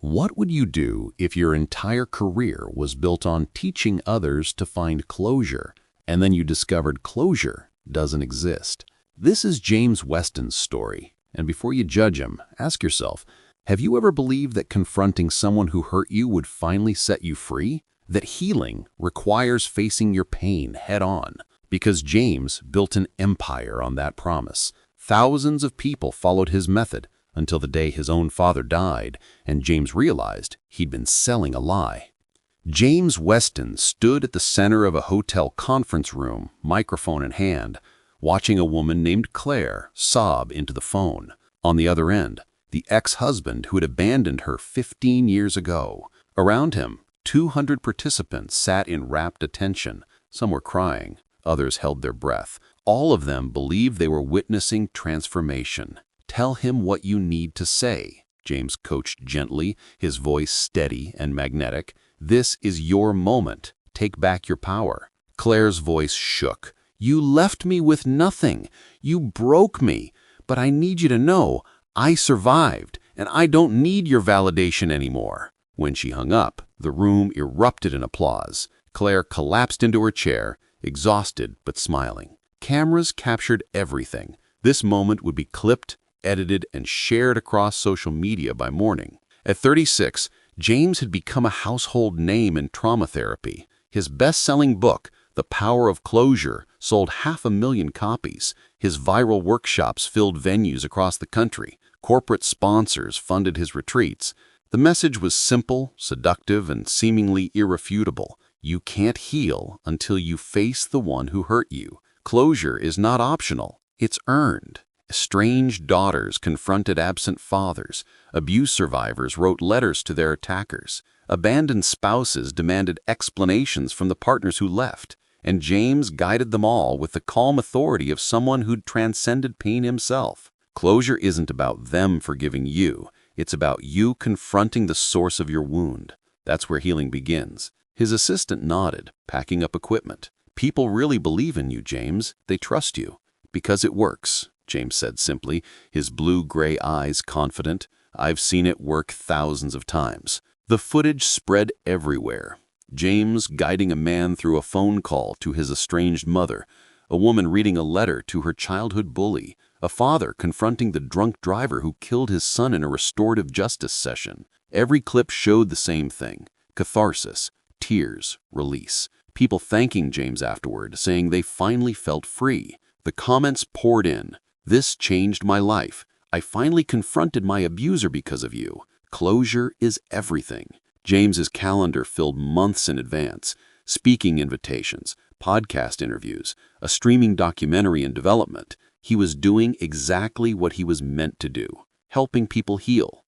What would you do if your entire career was built on teaching others to find closure, and then you discovered closure doesn't exist? This is James Weston's story, and before you judge him, ask yourself, have you ever believed that confronting someone who hurt you would finally set you free? That healing requires facing your pain head-on? Because James built an empire on that promise. Thousands of people followed his method, until the day his own father died, and James realized he'd been selling a lie. James Weston stood at the center of a hotel conference room, microphone in hand, watching a woman named Claire sob into the phone. On the other end, the ex-husband who had abandoned her 15 years ago. Around him, 200 participants sat in rapt attention. Some were crying, others held their breath. All of them believed they were witnessing transformation. "Tell him what you need to say," James coached gently, his voice steady and magnetic. "This is your moment. Take back your power." Claire's voice shook. "You left me with nothing. You broke me. But I need you to know, I survived, and I don't need your validation anymore." When she hung up, the room erupted in applause. Claire collapsed into her chair, exhausted but smiling. Cameras captured everything. This moment would be clipped, edited, and shared across social media by morning. At 36, James had become a household name in trauma therapy. His best-selling book, The Power of Closure, sold 500,000 copies. His viral workshops filled venues across the country. Corporate sponsors funded his retreats. The message was simple, seductive, and seemingly irrefutable. You can't heal until you face the one who hurt you. Closure is not optional, it's earned. Estranged daughters confronted absent fathers. Abuse survivors wrote letters to their attackers. Abandoned spouses demanded explanations from the partners who left. And James guided them all with the calm authority of someone who'd transcended pain himself. Closure isn't about them forgiving you. It's about you confronting the source of your wound. That's where healing begins. His assistant nodded, packing up equipment. "People really believe in you, James. They trust you." "Because it works," James said simply, his blue-gray eyes confident. "I've seen it work thousands of times." The footage spread everywhere. James guiding a man through a phone call to his estranged mother, a woman reading a letter to her childhood bully, a father confronting the drunk driver who killed his son in a restorative justice session. Every clip showed the same thing: catharsis, tears, release. People thanking James afterward, saying they finally felt free. The comments poured in. "This changed my life. I finally confronted my abuser because of you." Closure is everything. James's calendar filled months in advance. Speaking invitations, podcast interviews, a streaming documentary in development. He was doing exactly what he was meant to do, helping people heal.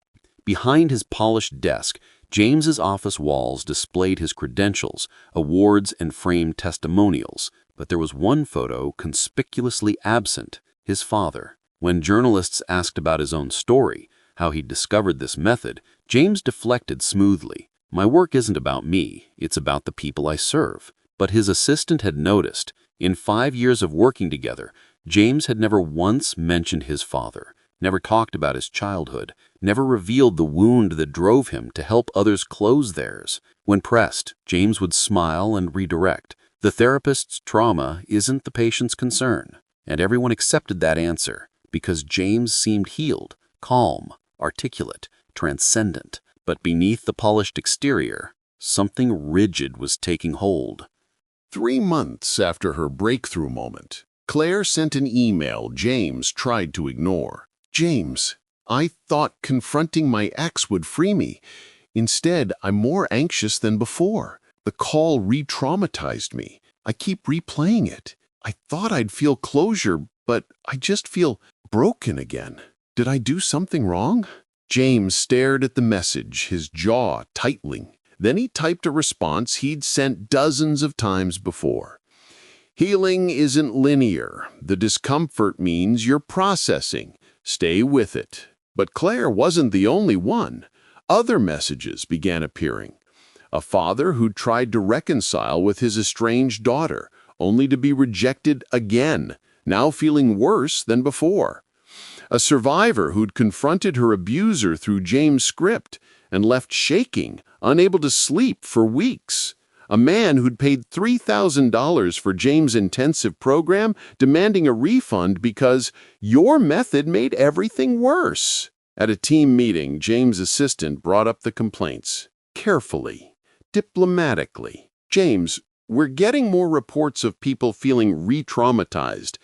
Behind his polished desk, James's office walls displayed his credentials, awards, and framed testimonials. But there was one photo conspicuously absent: his father. When journalists asked about his own story, how he discovered this method, James deflected smoothly. "My work isn't about me, it's about the people I serve." But his assistant had noticed. In 5 years of working together, James had never once mentioned his father, never talked about his childhood, never revealed the wound that drove him to help others close theirs. When pressed, James would smile and redirect. The therapist's trauma isn't the patient's concern. And everyone accepted that answer, because James seemed healed, calm, articulate, transcendent. But beneath the polished exterior, something rigid was taking hold. 3 months after her breakthrough moment, Claire sent an email James tried to ignore. "James, I thought confronting my ex would free me. Instead, I'm more anxious than before. The call re-traumatized me. I keep replaying it. I thought I'd feel closure, but I just feel broken again. Did I do something wrong?" James stared at the message, his jaw tightening. Then he typed a response he'd sent dozens of times before. "Healing isn't linear. The discomfort means you're processing. Stay with it." But Claire wasn't the only one. Other messages began appearing. A father who tried to reconcile with his estranged daughter, only to be rejected again, now feeling worse than before. A survivor who'd confronted her abuser through James' script, and left shaking, unable to sleep for weeks. A man who'd paid $3,000 for James' intensive program demanding a refund because your method made everything worse. At a team meeting, James' assistant brought up the complaints. Carefully, diplomatically. James, we're getting more reports of people feeling re-traumatized.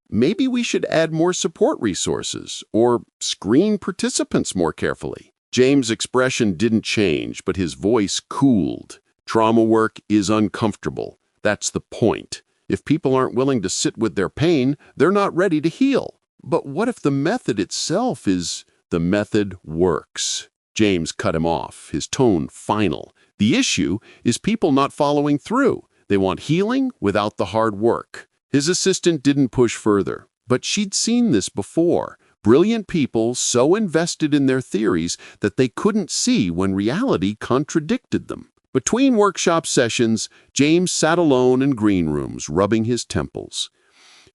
Maybe we should add more support resources or screen participants more carefully. James' expression didn't change, but his voice cooled. Trauma work is uncomfortable. That's the point. If people aren't willing to sit with their pain, they're not ready to heal. But what if the method itself is... The method works. James cut him off, his tone final. The issue is people not following through. They want healing without the hard work. His assistant didn't push further, but she'd seen this before. Brilliant people so invested in their theories that they couldn't see when reality contradicted them. Between workshop sessions, James sat alone in green rooms, rubbing his temples.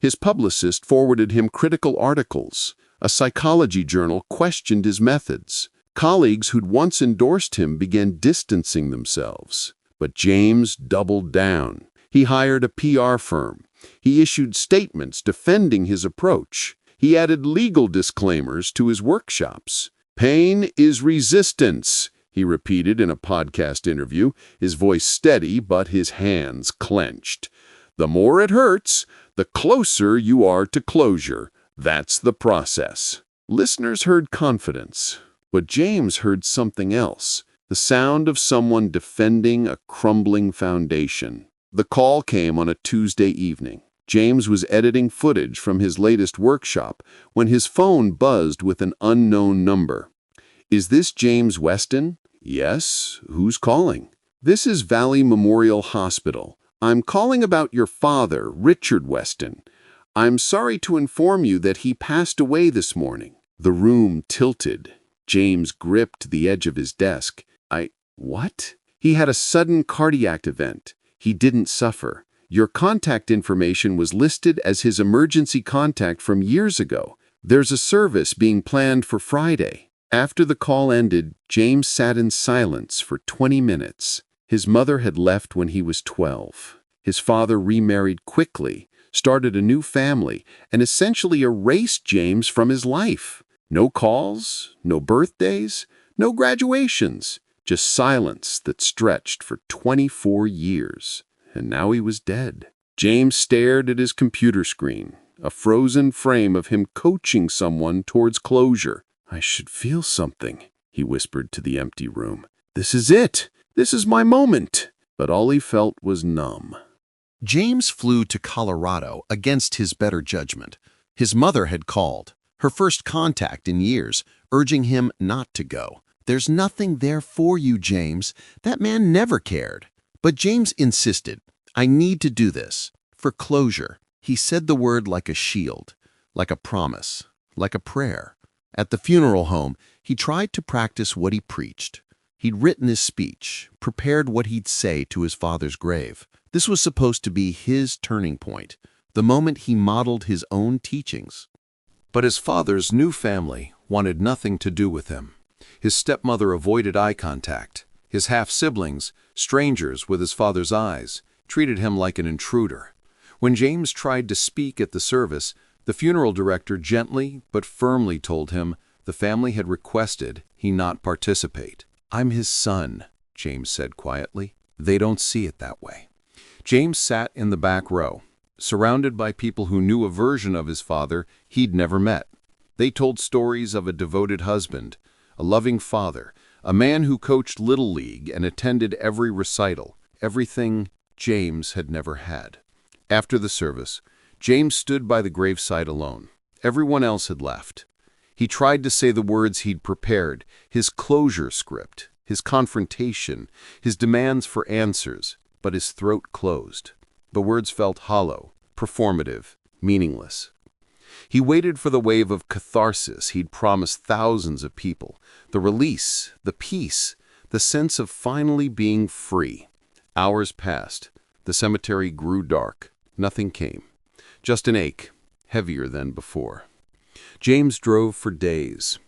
His publicist forwarded him critical articles. A psychology journal questioned his methods. Colleagues who'd once endorsed him began distancing themselves. But James doubled down. He hired a PR firm. He issued statements defending his approach. He added legal disclaimers to his workshops. "Pain is resistance," he repeated in a podcast interview, his voice steady but his hands clenched. "The more it hurts, the closer you are to closure. That's the process." Listeners heard confidence, but James heard something else, the sound of someone defending a crumbling foundation. The call came on a Tuesday evening. James was editing footage from his latest workshop when his phone buzzed with an unknown number. "Is this James Weston?" "Yes. Who's calling?" "This is Valley Memorial Hospital. I'm calling about your father, Richard Weston. I'm sorry to inform you that he passed away this morning." The room tilted. James gripped the edge of his desk. What? "He had a sudden cardiac event. He didn't suffer. Your contact information was listed as his emergency contact from years ago. There's a service being planned for Friday." After the call ended, James sat in silence for 20 minutes. His mother had left when he was 12. His father remarried quickly, started a new family, and essentially erased James from his life. No calls, no birthdays, no graduations, just silence that stretched for 24 years. And now he was dead. James stared at his computer screen, a frozen frame of him coaching someone towards closure. "I should feel something," he whispered to the empty room. "This is it. This is my moment." But all he felt was numb. James flew to Colorado against his better judgment. His mother had called, her first contact in years, urging him not to go. "There's nothing there for you, James. That man never cared." But James insisted, "I need to do this. For closure." He said the word like a shield, like a promise, like a prayer. At the funeral home, he tried to practice what he preached. He'd written his speech, prepared what he'd say to his father's grave. This was supposed to be his turning point, the moment he modeled his own teachings. But his father's new family wanted nothing to do with him. His stepmother avoided eye contact. His half-siblings, strangers with his father's eyes, treated him like an intruder. When James tried to speak at the service, the funeral director gently but firmly told him the family had requested he not participate. "I'm his son," James said quietly. "They don't see it that way." James sat in the back row, surrounded by people who knew a version of his father he'd never met. They told stories of a devoted husband, a loving father, a man who coached Little League and attended every recital, everything James had never had. After the service, James stood by the gravesite alone. Everyone else had left. He tried to say the words he'd prepared, his closure script, his confrontation, his demands for answers, but his throat closed. The words felt hollow, performative, meaningless. He waited for the wave of catharsis he'd promised thousands of people, the release, the peace, the sense of finally being free. Hours passed. The cemetery grew dark. Nothing came. Just an ache, heavier than before. James drove for days.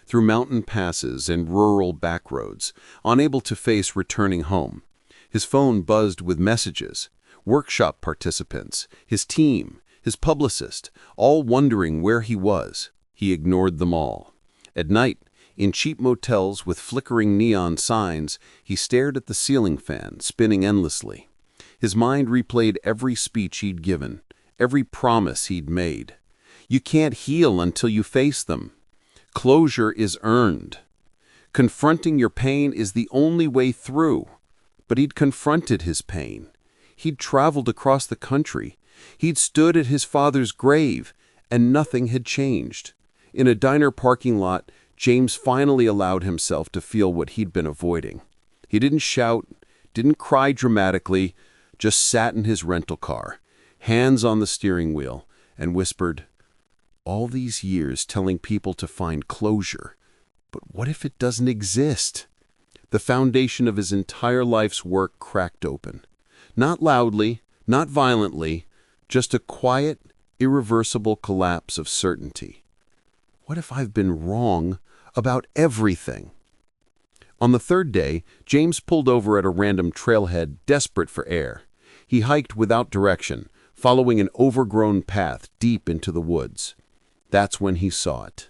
through mountain passes and rural backroads, unable to face returning home. His phone buzzed with messages, workshop participants, his team, his publicist, all wondering where he was. He ignored them all. At night, in cheap motels with flickering neon signs, he stared at the ceiling fan, spinning endlessly. His mind replayed every speech he'd given, every promise he'd made. You can't heal until you face them. Closure is earned. Confronting your pain is the only way through. But he'd confronted his pain. He'd traveled across the country. He'd stood at his father's grave, and nothing had changed. In a diner parking lot, James finally allowed himself to feel what he'd been avoiding. He didn't shout, didn't cry dramatically, just sat in his rental car, hands on the steering wheel, and whispered, "All these years telling people to find closure, but what if it doesn't exist?" The foundation of his entire life's work cracked open. Not loudly, not violently, just a quiet, irreversible collapse of certainty. What if I've been wrong about everything? On the third day, James pulled over at a random trailhead, desperate for air. He hiked without direction, following an overgrown path deep into the woods. That's when he saw it.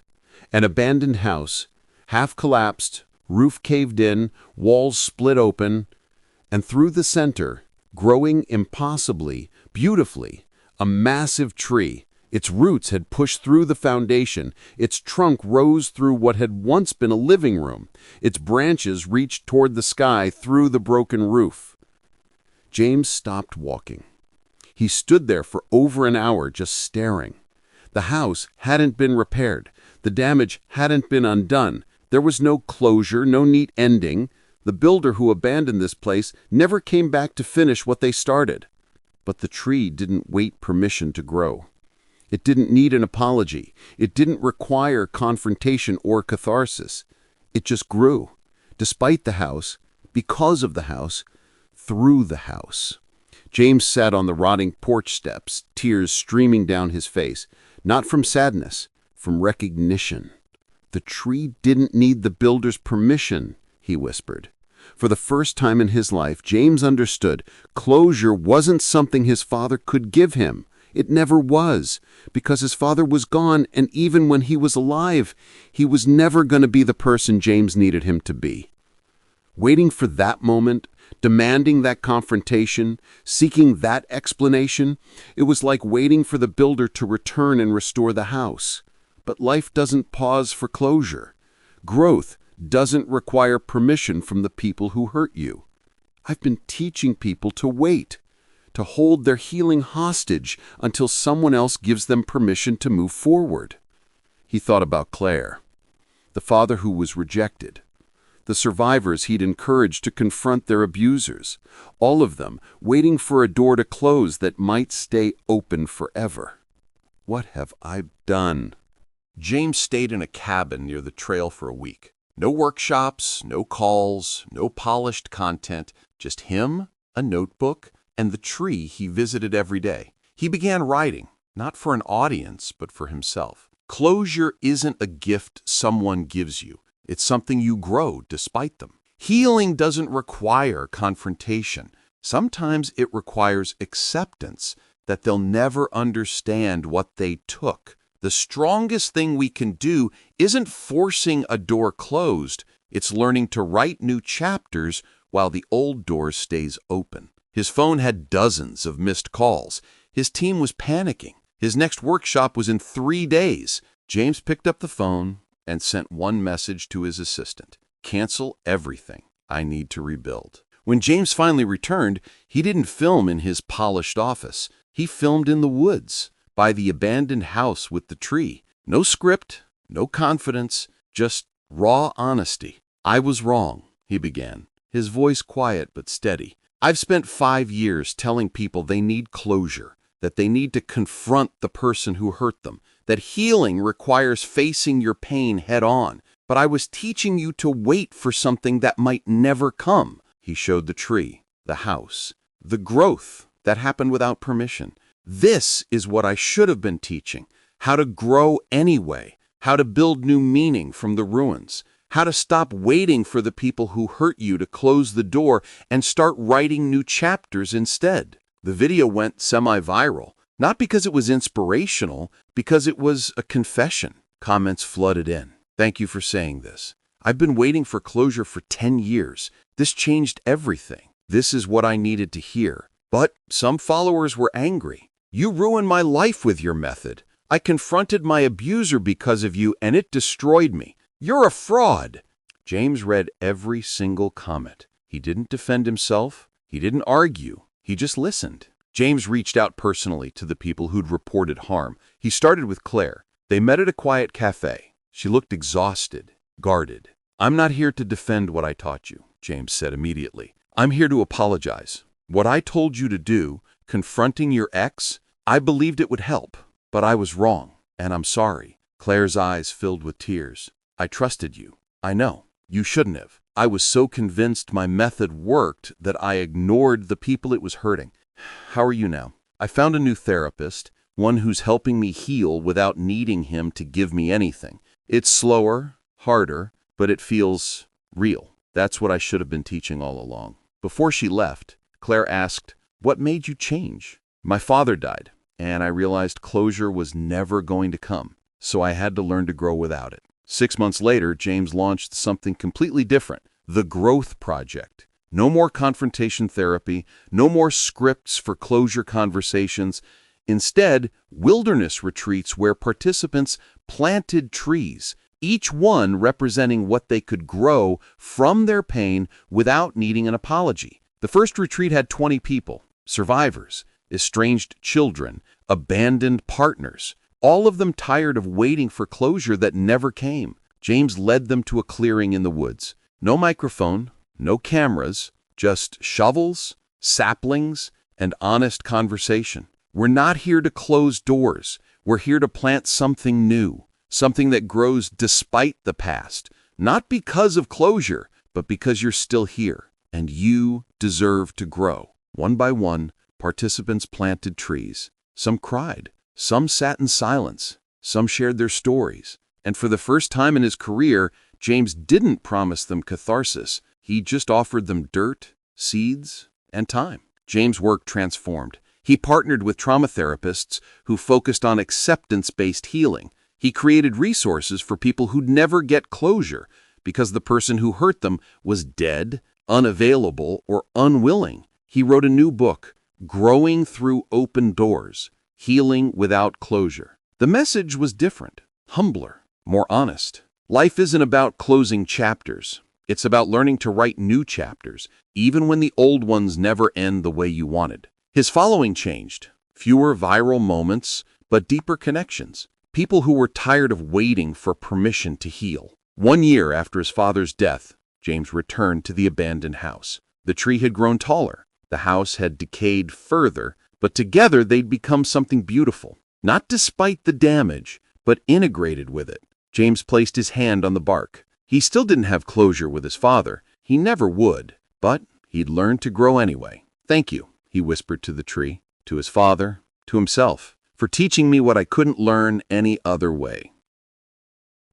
An abandoned house, half collapsed, roof caved in, walls split open, and through the center, growing impossibly, beautifully, a massive tree. Its roots had pushed through the foundation. Its trunk rose through what had once been a living room. Its branches reached toward the sky through the broken roof. James stopped walking. He stood there for over an hour just staring. The house hadn't been repaired. The damage hadn't been undone. There was no closure, no neat ending. The builder who abandoned this place never came back to finish what they started. But the tree didn't wait permission to grow. It didn't need an apology. It didn't require confrontation or catharsis. It just grew, despite the house, because of the house, through the house. James sat on the rotting porch steps, tears streaming down his face, not from sadness, from recognition. The tree didn't need the builder's permission, he whispered. For the first time in his life, James understood closure wasn't something his father could give him. It never was, because his father was gone, and even when he was alive, he was never going to be the person James needed him to be. Waiting for that moment, demanding that confrontation, seeking that explanation, it was like waiting for the builder to return and restore the house. But life doesn't pause for closure. Growth doesn't require permission from the people who hurt you. I've been teaching people to wait, to hold their healing hostage until someone else gives them permission to move forward. He thought about Claire, the father who was rejected, the survivors he'd encouraged to confront their abusers, all of them waiting for a door to close that might stay open forever. What have I done? James stayed in a cabin near the trail for a week. No workshops, no calls, no polished content, just him, a notebook, and the tree he visited every day. He began writing, not for an audience, but for himself. Closure isn't a gift someone gives you. It's something you grow despite them. Healing doesn't require confrontation. Sometimes it requires acceptance that they'll never understand what they took. The strongest thing we can do isn't forcing a door closed. It's learning to write new chapters while the old door stays open. His phone had dozens of missed calls. His team was panicking. His next workshop was in 3 days. James picked up the phone and sent one message to his assistant. "Cancel everything. I need to rebuild." When James finally returned, he didn't film in his polished office. He filmed in the woods, by the abandoned house with the tree. No script, no confidence, just raw honesty. "I was wrong," he began, his voice quiet but steady. "I've spent 5 years telling people they need closure, that they need to confront the person who hurt them, that healing requires facing your pain head on. But I was teaching you to wait for something that might never come." He showed the tree, the house, the growth that happened without permission. "This is what I should have been teaching, how to grow anyway, how to build new meaning from the ruins, how to stop waiting for the people who hurt you to close the door and start writing new chapters instead. The video went semi-viral, not because it was inspirational, because it was a confession. Comments flooded in. Thank you for saying this. I've been waiting for closure for 10 years. This changed everything. This is what I needed to hear. But some followers were angry. You ruined my life with your method. I confronted my abuser because of you, and it destroyed me. You're a fraud. James read every single comment. He didn't defend himself. He didn't argue. He just listened. James reached out personally to the people who'd reported harm. He started with Claire. They met at a quiet cafe. She looked exhausted, guarded. I'm not here to defend what I taught you, James said immediately. I'm here to apologize. What I told you to do, confronting your ex, I believed it would help, but I was wrong, and I'm sorry. Claire's eyes filled with tears. I trusted you. I know. You shouldn't have. I was so convinced my method worked that I ignored the people it was hurting. How are you now? I found a new therapist, one who's helping me heal without needing him to give me anything. It's slower, harder, but it feels real. That's what I should have been teaching all along. Before she left, Claire asked, "What made you change?" My father died, and I realized closure was never going to come, so I had to learn to grow without it. 6 months later, James launched something completely different, the Growth Project. No more confrontation therapy, no more scripts for closure conversations. Instead, wilderness retreats where participants planted trees, each one representing what they could grow from their pain without needing an apology. The first retreat had 20 people, survivors, estranged children, abandoned partners, all of them tired of waiting for closure that never came. James led them to a clearing in the woods. No microphone, no cameras, just shovels, saplings, and honest conversation. We're not here to close doors. We're here to plant something new, something that grows despite the past, not because of closure, but because you're still here, and you deserve to grow. One by one, participants planted trees. Some cried. Some sat in silence. Some shared their stories. And for the first time in his career, James didn't promise them catharsis. He just offered them dirt, seeds, and time. James' work transformed. He partnered with trauma therapists who focused on acceptance-based healing. He created resources for people who'd never get closure because the person who hurt them was dead, unavailable, or unwilling. He wrote a new book, Growing Through Open Doors, Healing Without Closure. The message was different, humbler, more honest. Life isn't about closing chapters. It's about learning to write new chapters, even when the old ones never end the way you wanted. His following changed. Fewer viral moments, but deeper connections. People who were tired of waiting for permission to heal. 1 year after his father's death, James returned to the abandoned house. The tree had grown taller. The house had decayed further, but together they'd become something beautiful. Not despite the damage, but integrated with it. James placed his hand on the bark. He still didn't have closure with his father. He never would, but he'd learned to grow anyway. Thank you, he whispered to the tree, to his father, to himself, for teaching me what I couldn't learn any other way.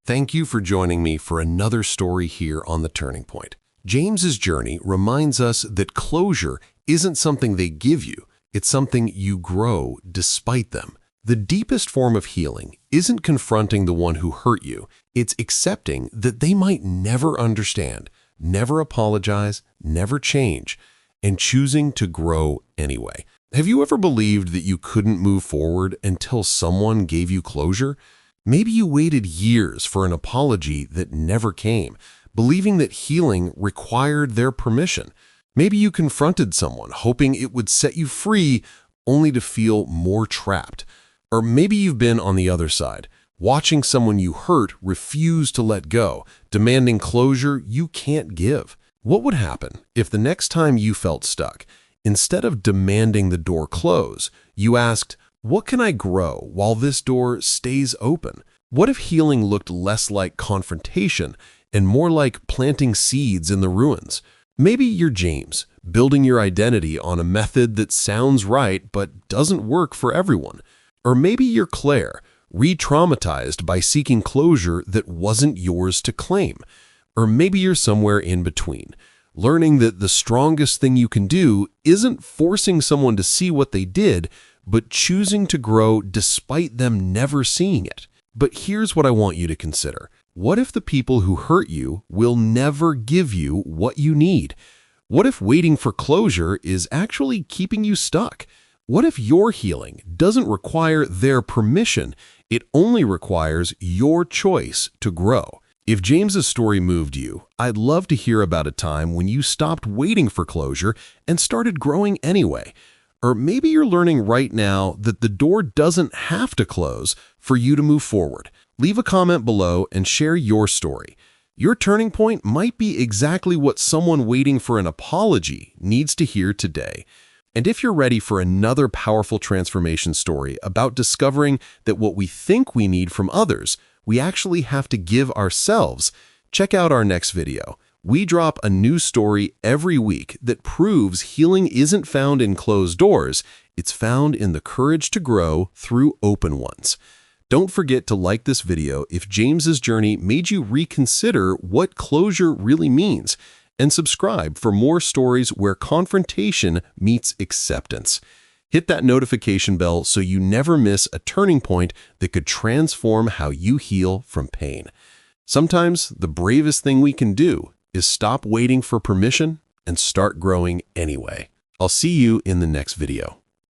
Thank you for joining me for another story here on The Turning Point. James's journey reminds us that closure isn't something they give you, it's something you grow despite them. The deepest form of healing isn't confronting the one who hurt you, it's accepting that they might never understand, never apologize, never change, and choosing to grow anyway. Have you ever believed that you couldn't move forward until someone gave you closure? Maybe you waited years for an apology that never came, believing that healing required their permission. Maybe you confronted someone hoping it would set you free, only to feel more trapped. Or maybe you've been on the other side, watching someone you hurt refuse to let go, demanding closure you can't give. What would happen if the next time you felt stuck, instead of demanding the door close, you asked, "What can I grow while this door stays open?" What if healing looked less like confrontation and more like planting seeds in the ruins? Maybe you're James, building your identity on a method that sounds right but doesn't work for everyone. Or maybe you're Claire, re-traumatized by seeking closure that wasn't yours to claim. Or maybe you're somewhere in between, learning that the strongest thing you can do isn't forcing someone to see what they did, but choosing to grow despite them never seeing it. But here's what I want you to consider. What if the people who hurt you will never give you what you need? What if waiting for closure is actually keeping you stuck? What if your healing doesn't require their permission? It only requires your choice to grow. If James's story moved you, I'd love to hear about a time when you stopped waiting for closure and started growing anyway. Or maybe you're learning right now that the door doesn't have to close for you to move forward. Leave a comment below and share your story. Your turning point might be exactly what someone waiting for an apology needs to hear today. And if you're ready for another powerful transformation story about discovering that what we think we need from others, we actually have to give ourselves, check out our next video. We drop a new story every week that proves healing isn't found in closed doors, it's found in the courage to grow through open ones. Don't forget to like this video if James's journey made you reconsider what closure really means, and subscribe for more stories where confrontation meets acceptance. Hit that notification bell so you never miss a turning point that could transform how you heal from pain. Sometimes the bravest thing we can do is stop waiting for permission and start growing anyway. I'll see you in the next video.